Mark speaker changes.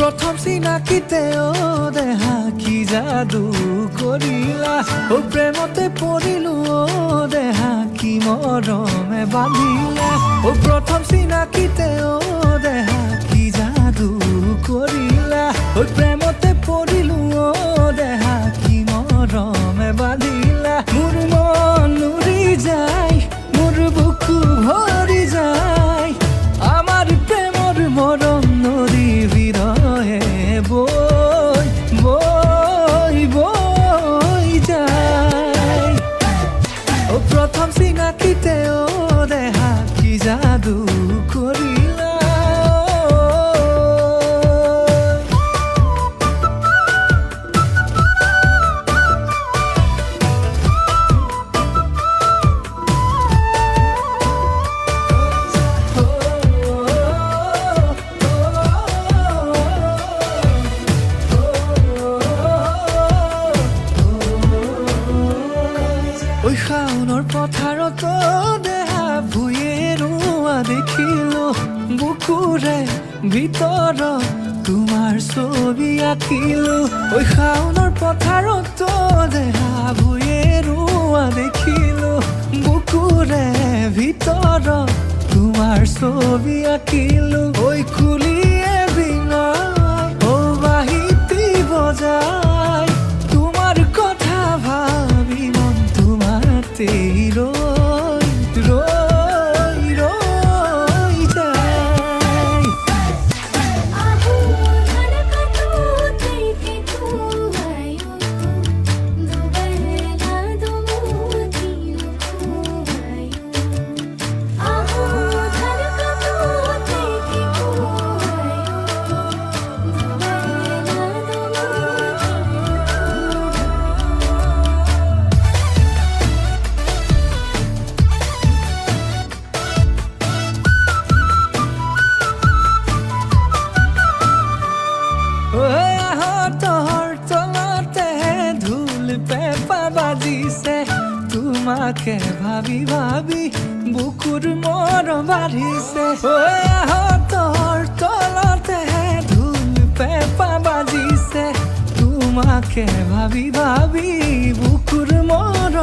Speaker 1: প্রথম চিনাকিতে ও দেহা কি জাদু করিলা ও প্রেমতে পড়িলু ও দেহা কি মরমে বাঁধিলা ও প্রথম চিনাকিতে ও দেহা কি জাদু করিলা ও প্রেমতে পড়িলু ও দেহা কি মরমে বাঁধিলা মোর মন উড়ি যায় মোর বুকু ভরি যায় আমার প্রেমর মরম নদী বিরহে বই বই বই যায় ও প্রথম চিনাকিতে ও দেহা কি জাদু করিলা ওই শাওনৰ পথাৰত দেহা ভুঁয়ে ৰোৱা দেখিলো বুকুৰে ভিতৰত তোমাৰ ছবি আঁকিলো ওই শাওনৰ পথাৰত দেহা ভুঁয়ে ৰোৱা দেখিলো বুকুৰে ভিতৰত তোমাৰ ছবি আঁকিলো ওই কুলিয়ে বিনাই ও বাহিতি বজাই তোমার কথা ভাবি মন তোমাতেই রই রই রই যায় তোর তলতে ধুল পেপা বাজিছে তোমাকে ভাবি ভাবি বুকুর মর বাঢ়িছে তোর তলতে ধুল পেপা বাজিছে তোমাকে ভাবি ভাবি বুকুর মর